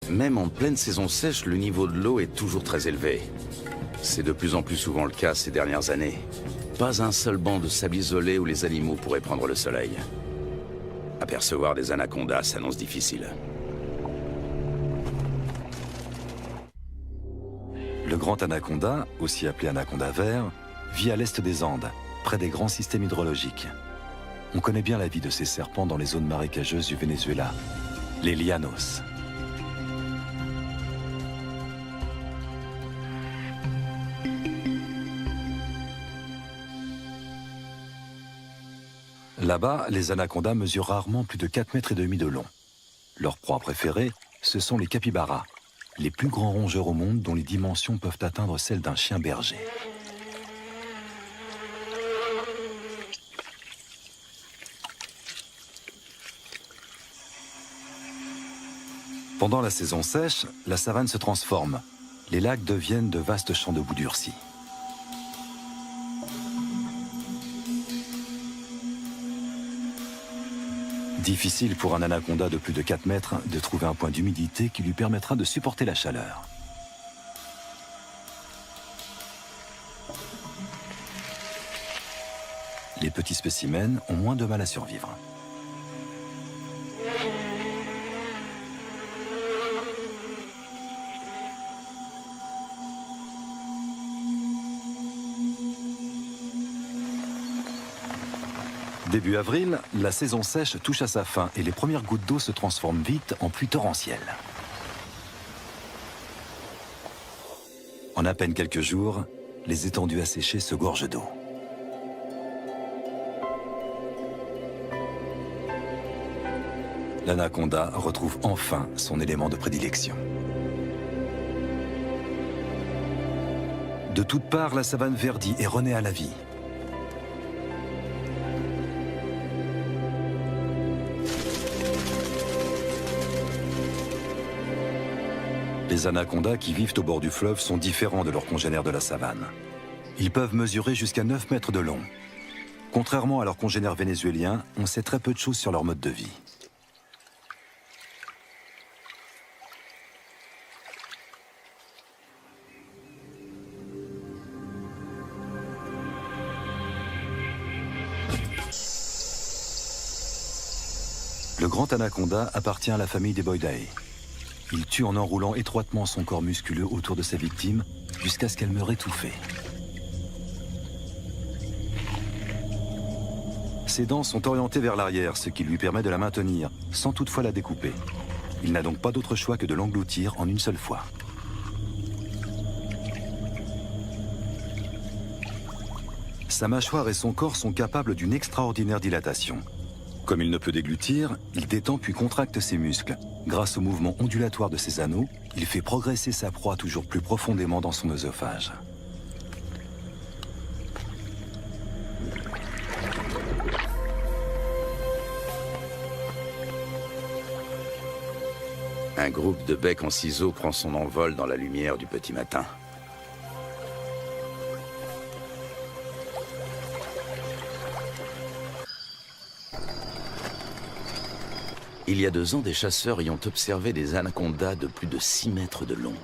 Même en pleine saison sèche, le niveau de l'eau est toujours très élevé. C'est de plus en plus souvent le cas ces dernières années. Pas un seul banc de sable isolé où les animaux pourraient prendre le soleil. Apercevoir des anacondas s'annonce difficile. Le grand anaconda, aussi appelé anaconda vert, vit à l'est des Andes, près des grands systèmes hydrologiques. On connaît bien la vie de ces serpents dans les zones marécageuses du Venezuela, les llanos. Là-bas, les anacondas mesurent rarement plus de 4,5 mètres de long. Leur proie préférée, ce sont les capybaras, les plus grands rongeurs au monde dont les dimensions peuvent atteindre celles d'un chien berger. Pendant la saison sèche, la savane se transforme. Les lacs deviennent de vastes champs de boue durcie. Difficile pour un anaconda de plus de 4 mètres de trouver un point d'humidité qui lui permettra de supporter la chaleur. Les petits spécimens ont moins de mal à survivre. Début avril, la saison sèche touche à sa fin et les premières gouttes d'eau se transforment vite en pluie torrentielle. En à peine quelques jours, les étendues asséchées se gorgent d'eau. L'anaconda retrouve enfin son élément de prédilection. De toutes parts, la savane verdit et renaît à la vie. Les anacondas qui vivent au bord du fleuve sont différents de leurs congénères de la savane. Ils peuvent mesurer jusqu'à 9 mètres de long. Contrairement à leurs congénères vénézuéliens, on sait très peu de choses sur leur mode de vie. Le grand anaconda appartient à la famille des Boidae. Il tue en enroulant étroitement son corps musculeux autour de sa victime jusqu'à ce qu'elle meure étouffée. Ses dents sont orientées vers l'arrière, ce qui lui permet de la maintenir, sans toutefois la découper. Il n'a donc pas d'autre choix que de l'engloutir en une seule fois. Sa mâchoire et son corps sont capables d'une extraordinaire dilatation. Comme il ne peut déglutir, il détend puis contracte ses muscles. Grâce au mouvement ondulatoire de ses anneaux, il fait progresser sa proie toujours plus profondément dans son œsophage. Un groupe de becs en ciseaux prend son envol dans la lumière du petit matin. Il y a 2 ans, des chasseurs y ont observé des anacondas de plus de 6 mètres de long.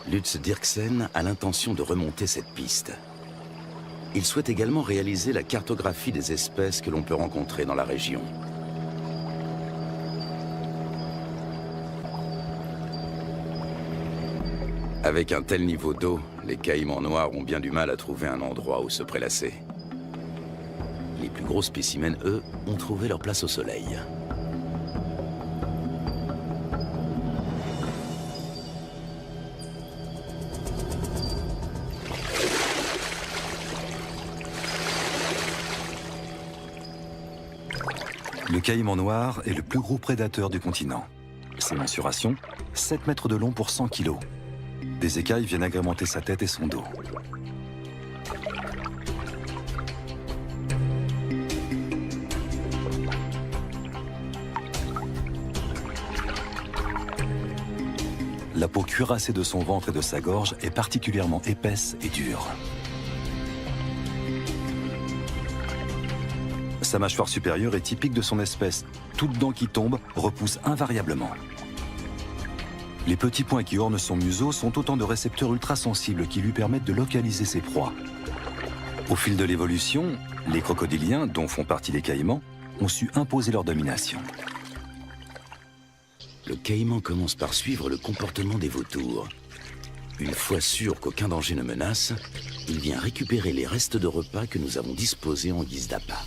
Lutz Dirksen a l'intention de remonter cette piste. Il souhaite également réaliser la cartographie des espèces que l'on peut rencontrer dans la région. Avec un tel niveau d'eau, les caïmans noirs ont bien du mal à trouver un endroit où se prélasser. Les plus gros spécimens, eux, ont trouvé leur place au soleil. Le caïman noir est le plus gros prédateur du continent. Ses mensurations, 7 mètres de long pour 100 kilos. Des écailles viennent agrémenter sa tête et son dos. La peau cuirassée de son ventre et de sa gorge est particulièrement épaisse et dure. Sa mâchoire supérieure est typique de son espèce. Toute dent qui tombe repousse invariablement. Les petits points qui ornent son museau sont autant de récepteurs ultrasensibles qui lui permettent de localiser ses proies. Au fil de l'évolution, les crocodiliens, dont font partie les caïmans, ont su imposer leur domination. Le caïman commence par suivre le comportement des vautours. Une fois sûr qu'aucun danger ne menace, il vient récupérer les restes de repas que nous avons disposés en guise d'appât.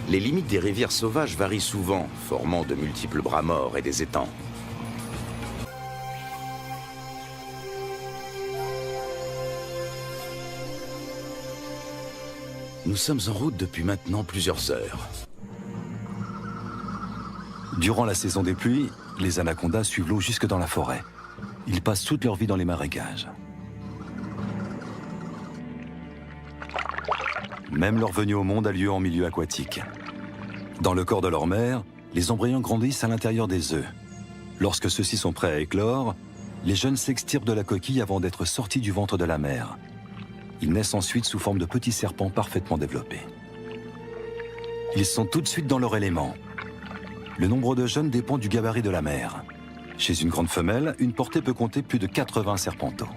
Les limites des rivières sauvages varient souvent, formant de multiples bras morts et des étangs. Nous sommes en route depuis maintenant plusieurs heures. Durant la saison des pluies, les anacondas suivent l'eau jusque dans la forêt. Ils passent toute leur vie dans les marécages. Même leur venue au monde a lieu en milieu aquatique. Dans le corps de leur mère, les embryons grandissent à l'intérieur des œufs. Lorsque ceux-ci sont prêts à éclore, les jeunes s'extirpent de la coquille avant d'être sortis du ventre de la mère. Ils naissent ensuite sous forme de petits serpents parfaitement développés. Ils sont tout de suite dans leur élément. Le nombre de jeunes dépend du gabarit de la mère. Chez une grande femelle, une portée peut compter plus de 80 serpenteaux.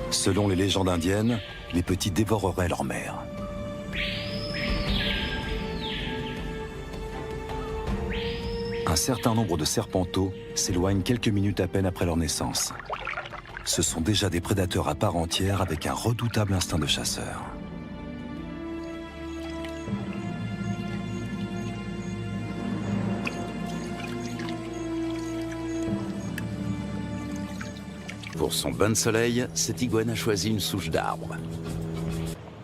Selon les légendes indiennes, les petits dévoreraient leur mère. Un certain nombre de serpenteaux s'éloignent quelques minutes à peine après leur naissance. Ce sont déjà des prédateurs à part entière avec un redoutable instinct de chasseur. Pour son bain de soleil, cette iguane a choisi une souche d'arbre.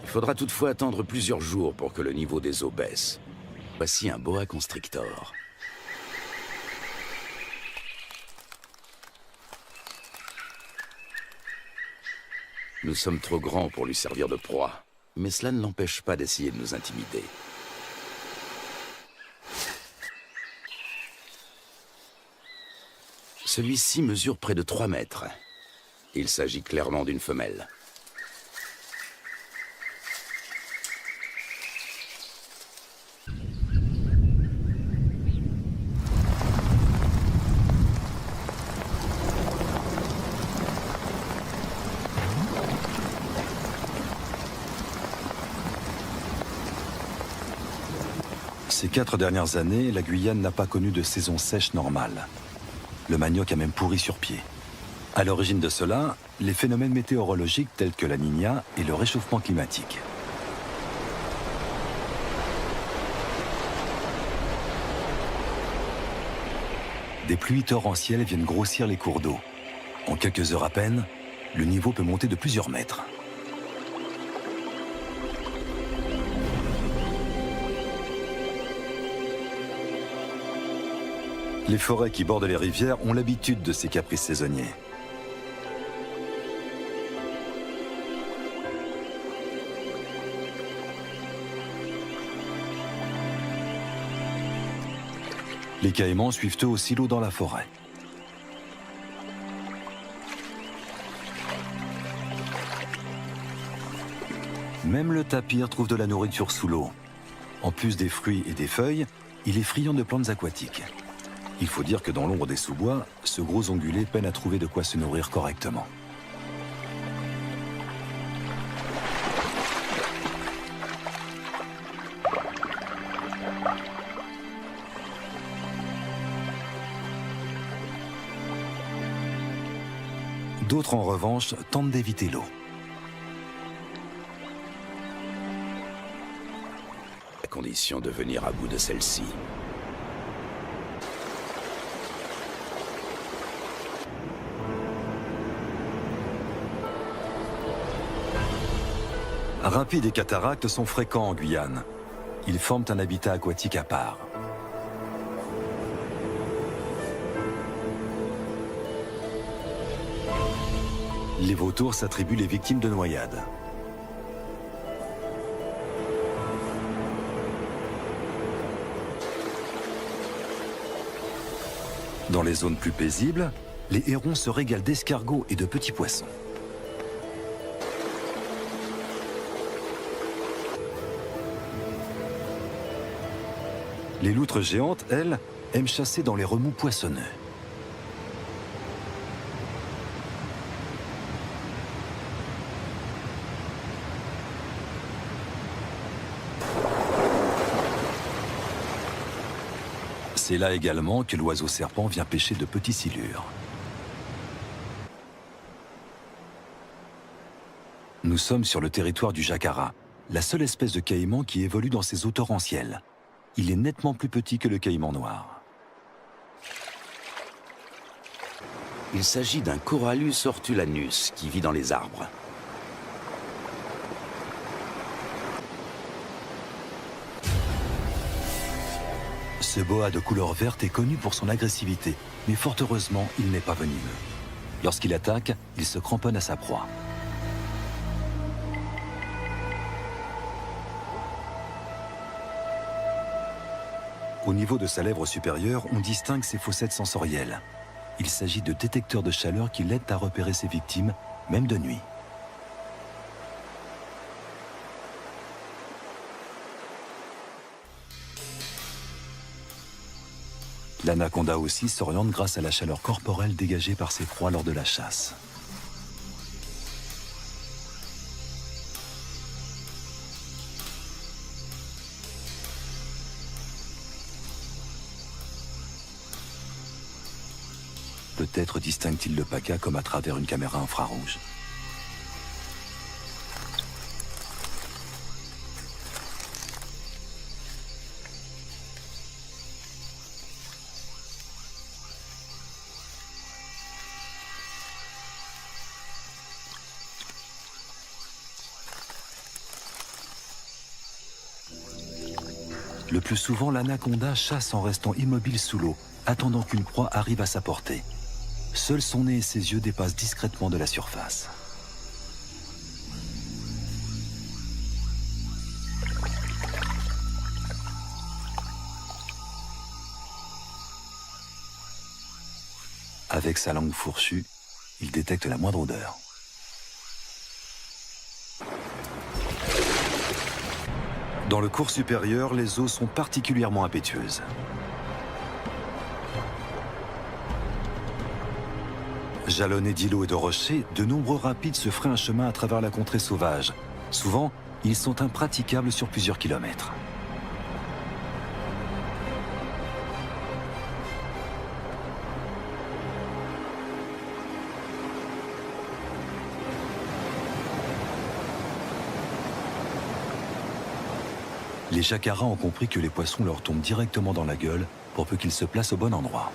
Il faudra toutefois attendre plusieurs jours pour que le niveau des eaux baisse. Voici un boa constrictor. Nous sommes trop grands pour lui servir de proie, mais cela ne l'empêche pas d'essayer de nous intimider. Celui-ci mesure près de 3 mètres. Il s'agit clairement d'une femelle. Ces 4 dernières années, la Guyane n'a pas connu de saison sèche normale. Le manioc a même pourri sur pied. À l'origine de cela, les phénomènes météorologiques tels que la Niña et le réchauffement climatique. Des pluies torrentielles viennent grossir les cours d'eau. En quelques heures à peine, le niveau peut monter de plusieurs mètres. Les forêts qui bordent les rivières ont l'habitude de ces caprices saisonniers. Les caïmans suivent eux aussi l'eau dans la forêt. Même le tapir trouve de la nourriture sous l'eau. En plus des fruits et des feuilles, il est friand de plantes aquatiques. Il faut dire que dans l'ombre des sous-bois, ce gros ongulé peine à trouver de quoi se nourrir correctement. D'autres, en revanche, tentent d'éviter l'eau. condition de venir à bout de celle-ci. Rapides et cataractes sont fréquents en Guyane. Ils forment un habitat aquatique à part. Les vautours s'attribuent les victimes de noyades. Dans les zones plus paisibles, les hérons se régalent d'escargots et de petits poissons. Les loutres géantes, elles, aiment chasser dans les remous poissonneux. C'est là également que l'oiseau serpent vient pêcher de petits silures. Nous sommes sur le territoire du jacara, la seule espèce de caïman qui évolue dans ces eaux torrentielles. Il est nettement plus petit que le caïman noir. Il s'agit d'un Corallus hortulanus qui vit dans les arbres. Ce boa de couleur verte est connu pour son agressivité, mais fort heureusement, il n'est pas venimeux. Lorsqu'il attaque, il se cramponne à sa proie. Au niveau de sa lèvre supérieure, on distingue ses fossettes sensorielles. Il s'agit de détecteurs de chaleur qui l'aident à repérer ses victimes, même de nuit. L'anaconda aussi s'oriente grâce à la chaleur corporelle dégagée par ses proies lors de la chasse. Peut-être distingue-t-il le paca comme à travers une caméra infrarouge. Le plus souvent, l'anaconda chasse en restant immobile sous l'eau, attendant qu'une proie arrive à sa portée. Seul son nez et ses yeux dépassent discrètement de la surface. Avec sa langue fourchue, il détecte la moindre odeur. Dans le cours supérieur, les eaux sont particulièrement impétueuses. Jalonnés d'îlots et de rochers, de nombreux rapides se frayent un chemin à travers la contrée sauvage. Souvent, ils sont impraticables sur plusieurs kilomètres. Les jacaras ont compris que les poissons leur tombent directement dans la gueule pour peu qu'ils se placent au bon endroit.